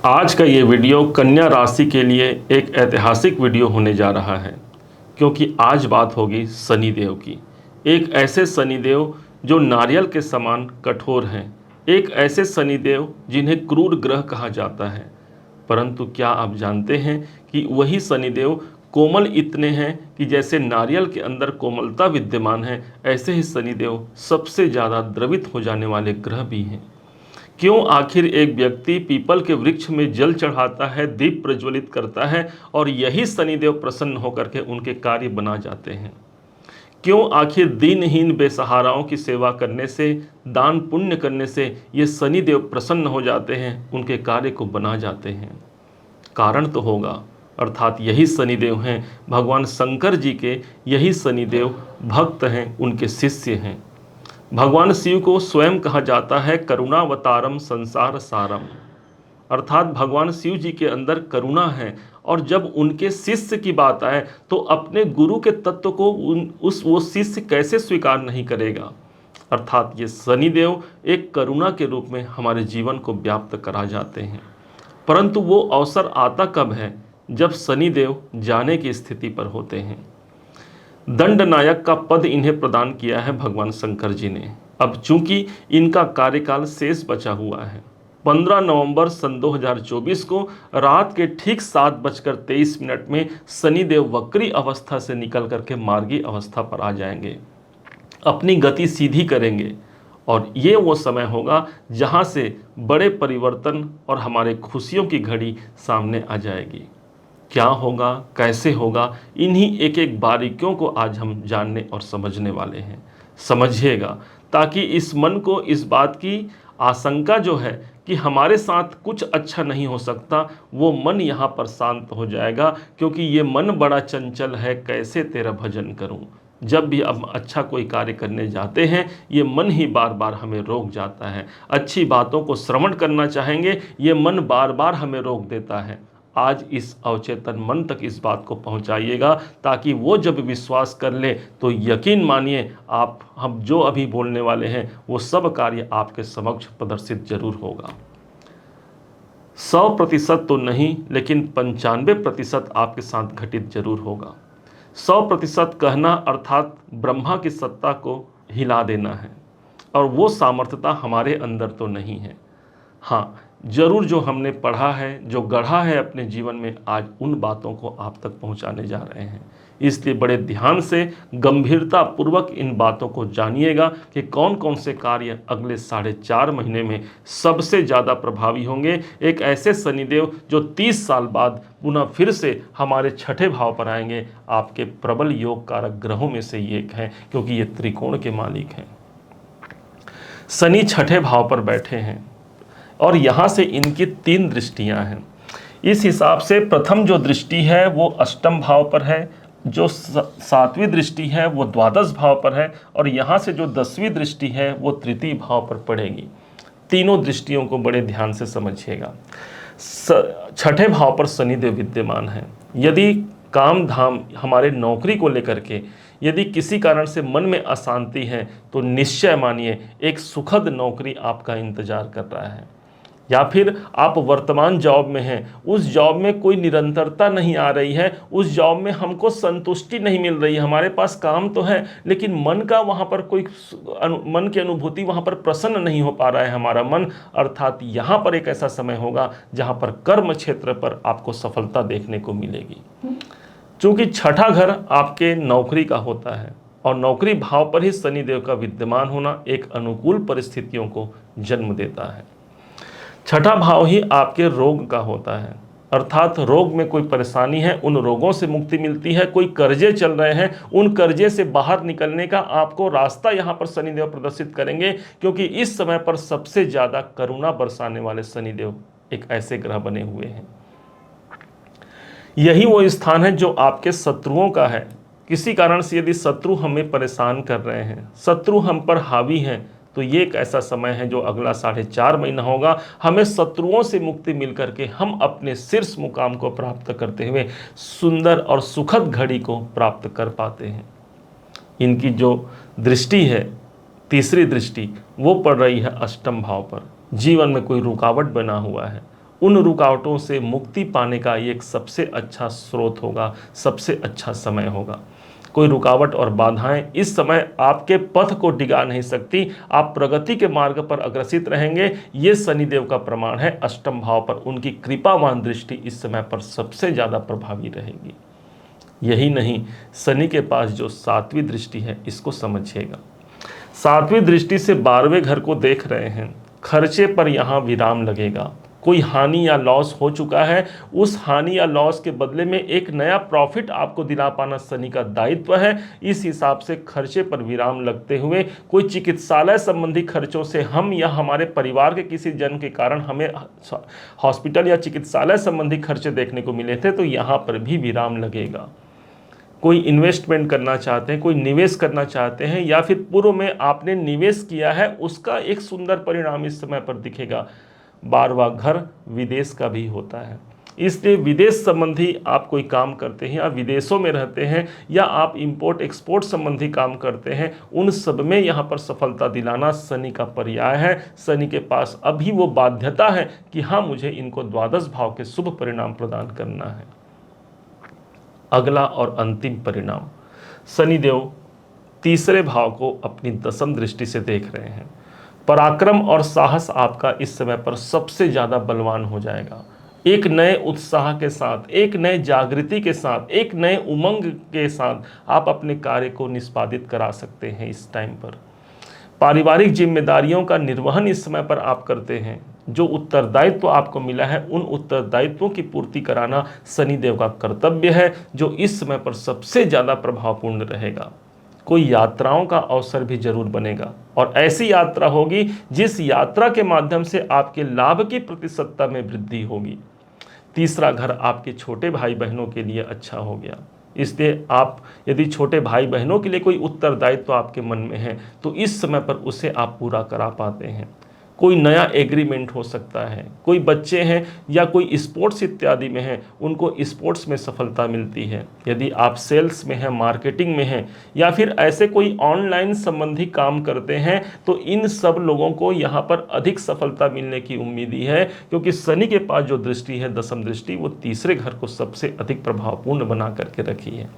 आज का ये वीडियो कन्या राशि के लिए एक ऐतिहासिक वीडियो होने जा रहा है, क्योंकि आज बात होगी शनिदेव की। एक ऐसे शनिदेव जो नारियल के समान कठोर हैं, एक ऐसे शनिदेव जिन्हें क्रूर ग्रह कहा जाता है। परंतु क्या आप जानते हैं कि वही शनिदेव कोमल इतने हैं कि जैसे नारियल के अंदर कोमलता विद्यमान है, ऐसे ही शनिदेव सबसे ज़्यादा द्रवित हो जाने वाले ग्रह भी हैं। क्यों आखिर एक व्यक्ति पीपल के वृक्ष में जल चढ़ाता है, दीप प्रज्वलित करता है और यही शनिदेव प्रसन्न होकर के उनके कार्य बना जाते हैं? क्यों आखिर दीनहीन बेसहाराओं की सेवा करने से, दान पुण्य करने से ये शनिदेव प्रसन्न हो जाते हैं, उनके कार्य को बना जाते हैं? कारण तो होगा, अर्थात यही शनिदेव हैं भगवान शंकर जी के। यही शनिदेव भक्त हैं, उनके शिष्य हैं। भगवान शिव को स्वयं कहा जाता है करुणावतारम संसार सारम, अर्थात भगवान शिव जी के अंदर करुणा है। और जब उनके शिष्य की बात आए तो अपने गुरु के तत्व को वो शिष्य कैसे स्वीकार नहीं करेगा। अर्थात ये शनिदेव एक करुणा के रूप में हमारे जीवन को व्याप्त करा जाते हैं। परंतु वो अवसर आता कब है? जब शनिदेव जाने की स्थिति पर होते हैं। दंड नायक का पद इन्हें प्रदान किया है भगवान शंकर जी ने। अब चूंकि इनका कार्यकाल शेष बचा हुआ है, 15 नवंबर सन 2024 को रात के ठीक 7:23 में शनिदेव वक्री अवस्था से निकल करके मार्गी अवस्था पर आ जाएंगे, अपनी गति सीधी करेंगे। और ये वो समय होगा जहाँ से बड़े परिवर्तन और हमारे खुशियों की घड़ी सामने आ जाएगी। क्या होगा, कैसे होगा, इन्हीं एक एक बारीकियों को आज हम जानने और समझने वाले हैं। समझिएगा, ताकि इस मन को इस बात की आशंका जो है कि हमारे साथ कुछ अच्छा नहीं हो सकता, वो मन यहाँ पर शांत हो जाएगा। क्योंकि ये मन बड़ा चंचल है, कैसे तेरा भजन करूं। जब भी हम अच्छा कोई कार्य करने जाते हैं, ये मन ही बार बार हमें रोक जाता है। अच्छी बातों को श्रवण करना चाहेंगे, ये मन बार बार हमें रोक देता है। आज इस अवचेतन मन तक इस बात को पहुंचाइएगा, ताकि वो जब विश्वास कर ले तो यकीन मानिए आप हम जो अभी बोलने वाले हैं वो सब कार्य आपके समक्ष प्रदर्शित जरूर होगा। 100% तो नहीं, लेकिन 95% आपके साथ घटित जरूर होगा। 100% कहना अर्थात ब्रह्मा की सत्ता को हिला देना है, और वो सामर्थ्यता हमारे अंदर तो नहीं है। हाँ, जरूर जो हमने पढ़ा है, जो गढ़ा है अपने जीवन में, आज उन बातों को आप तक पहुंचाने जा रहे हैं। इसलिए बड़े ध्यान से, गंभीरता पूर्वक इन बातों को जानिएगा कि कौन कौन से कार्य अगले 4.5 महीने में सबसे ज़्यादा प्रभावी होंगे। एक ऐसे शनिदेव जो 30 साल बाद पुनः फिर से हमारे छठे भाव पर आएंगे। आपके प्रबल योग कारक ग्रहों में से ये एक है, क्योंकि ये त्रिकोण के मालिक हैं। शनि छठे भाव पर बैठे हैं और यहाँ से इनकी 3 दृष्टियाँ हैं। इस हिसाब से प्रथम जो दृष्टि है वो अष्टम भाव पर है, जो 7वीं दृष्टि है वो द्वादश भाव पर है, और यहाँ से जो 10वीं दृष्टि है वो तृतीय भाव पर पड़ेगी। तीनों दृष्टियों को बड़े ध्यान से समझिएगा। छठे भाव पर शनिदेव विद्यमान है। यदि काम धाम, हमारे नौकरी को लेकर के यदि किसी कारण से मन में अशांति है, तो निश्चय मानिए एक सुखद नौकरी आपका इंतजार कर रहा है। या फिर आप वर्तमान जॉब में हैं, उस जॉब में कोई निरंतरता नहीं आ रही है, उस जॉब में हमको संतुष्टि नहीं मिल रही है। हमारे पास काम तो है, लेकिन मन का वहाँ पर कोई मन की अनुभूति, वहाँ पर प्रसन्न नहीं हो पा रहा है हमारा मन। अर्थात यहाँ पर एक ऐसा समय होगा जहाँ पर कर्म क्षेत्र पर आपको सफलता देखने को मिलेगी। चूँकि छठा घर आपके नौकरी का होता है, और नौकरी भाव पर ही शनिदेव का विद्यमान होना एक अनुकूल परिस्थितियों को जन्म देता है। छठा भाव ही आपके रोग का होता है, अर्थात रोग में कोई परेशानी है, उन रोगों से मुक्ति मिलती है। कोई कर्जे चल रहे हैं, उन कर्जे से बाहर निकलने का आपको रास्ता यहाँ पर शनिदेव प्रदर्शित करेंगे। क्योंकि इस समय पर सबसे ज़्यादा करुणा बरसाने वाले शनिदेव एक ऐसे ग्रह बने हुए हैं। यही वो स्थान है जो आपके शत्रुओं का है। किसी कारण से यदि शत्रु हमें परेशान कर रहे हैं, शत्रु हम पर हावी हैं, तो ये एक ऐसा समय है जो अगला 4.5 महीना होगा, हमें शत्रुओं से मुक्ति मिल करके हम अपने शीर्ष मुकाम को प्राप्त करते हुए सुंदर और सुखद घड़ी को प्राप्त कर पाते हैं। इनकी जो दृष्टि है, तीसरी दृष्टि, वो पड़ रही है अष्टम भाव पर। जीवन में कोई रुकावट बना हुआ है, उन रुकावटों से मुक्ति पाने का ये एक सबसे अच्छा स्रोत होगा, सबसे अच्छा समय होगा। कोई रुकावट और बाधाएं इस समय आपके पथ को डिगा नहीं सकती। आप प्रगति के मार्ग पर अग्रसित रहेंगे, ये शनिदेव का प्रमाण है। अष्टम भाव पर उनकी कृपावान दृष्टि इस समय पर सबसे ज़्यादा प्रभावी रहेगी। यही नहीं, शनि के पास जो 7वीं दृष्टि है, इसको समझिएगा। 7वीं दृष्टि से 12वें घर को देख रहे हैं। खर्चे पर यहाँ विराम लगेगा। कोई हानि या लॉस हो चुका है, उस हानि या लॉस के बदले में एक नया प्रॉफिट आपको दिला पाना शनि का दायित्व है। इस हिसाब से खर्चे पर विराम लगते हुए कोई चिकित्सालय संबंधी खर्चों से हम या हमारे परिवार के किसी जन के कारण हमें हॉस्पिटल या चिकित्सालय संबंधी खर्चे देखने को मिले थे, तो यहाँ पर भी विराम लगेगा। कोई इन्वेस्टमेंट करना चाहते हैं, कोई निवेश करना चाहते हैं, या फिर पूर्व में आपने निवेश किया है, उसका एक सुंदर परिणाम इस समय पर दिखेगा। 12वां घर विदेश का भी होता है, इसलिए विदेश संबंधी आप कोई काम करते हैं या विदेशों में रहते हैं या आप इंपोर्ट एक्सपोर्ट संबंधी काम करते हैं, उन सब में यहाँ पर सफलता दिलाना शनि का पर्याय है। शनि के पास अभी वो बाध्यता है कि हाँ, मुझे इनको द्वादश भाव के शुभ परिणाम प्रदान करना है। अगला और अंतिम परिणाम, शनिदेव तीसरे भाव को अपनी दशम दृष्टि से देख रहे हैं। पराक्रम और साहस आपका इस समय पर सबसे ज़्यादा बलवान हो जाएगा। एक नए उत्साह के साथ, एक नए जागृति के साथ, एक नए उमंग के साथ आप अपने कार्य को निष्पादित करा सकते हैं। इस टाइम पर पारिवारिक जिम्मेदारियों का निर्वहन इस समय पर आप करते हैं। जो उत्तरदायित्व आपको मिला है, उन उत्तरदायित्वों की पूर्ति कराना शनिदेव का कर्तव्य है, जो इस समय पर सबसे ज़्यादा प्रभावपूर्ण रहेगा। कोई यात्राओं का अवसर भी जरूर बनेगा, और ऐसी यात्रा होगी जिस यात्रा के माध्यम से आपके लाभ की प्रतिशतता में वृद्धि होगी। तीसरा घर आपके छोटे भाई बहनों के लिए अच्छा हो गया, इसलिए आप यदि छोटे भाई बहनों के लिए कोई उत्तरदायित्व आपके मन में है, तो इस समय पर उसे आप पूरा करा पाते हैं। कोई नया एग्रीमेंट हो सकता है, कोई बच्चे हैं या कोई स्पोर्ट्स इत्यादि में हैं, उनको स्पोर्ट्स में सफलता मिलती है। यदि आप सेल्स में हैं, मार्केटिंग में हैं, या फिर ऐसे कोई ऑनलाइन संबंधी काम करते हैं, तो इन सब लोगों को यहाँ पर अधिक सफलता मिलने की उम्मीद ही है, क्योंकि शनि के पास जो दृष्टि है, दशम दृष्टि, वो तीसरे घर को सबसे अधिक प्रभावपूर्ण बना करके रखी है।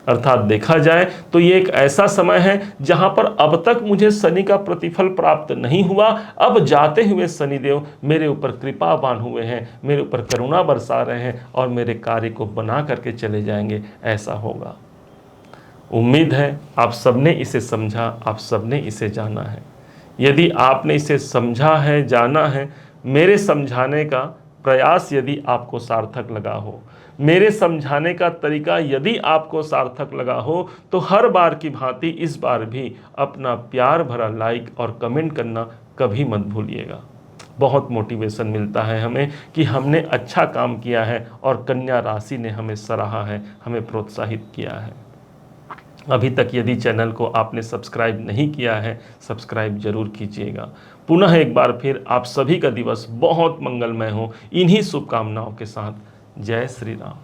अर्थात देखा जाए तो ये एक ऐसा समय है जहां पर अब तक मुझे शनि का प्रतिफल प्राप्त नहीं हुआ, अब जाते हुए शनिदेव मेरे ऊपर कृपावान हुए हैं, मेरे ऊपर करुणा बरसा रहे हैं और मेरे कार्य को बना करके चले जाएंगे, ऐसा होगा। उम्मीद है आप सबने इसे समझा, आप सबने इसे जाना है। यदि आपने इसे समझा है, जाना है, मेरे समझाने का प्रयास यदि आपको सार्थक लगा हो, मेरे समझाने का तरीका यदि आपको सार्थक लगा हो, तो हर बार की भांति इस बार भी अपना प्यार भरा लाइक और कमेंट करना कभी मत भूलिएगा। बहुत मोटिवेशन मिलता है हमें कि हमने अच्छा काम किया है और कन्या राशि ने हमें सराहा है, हमें प्रोत्साहित किया है। अभी तक यदि चैनल को आपने सब्सक्राइब नहीं किया है, सब्सक्राइब जरूर कीजिएगा। पुनः एक बार फिर आप सभी का दिवस बहुत मंगलमय हो, इन्हीं शुभकामनाओं के साथ। जय श्री राम।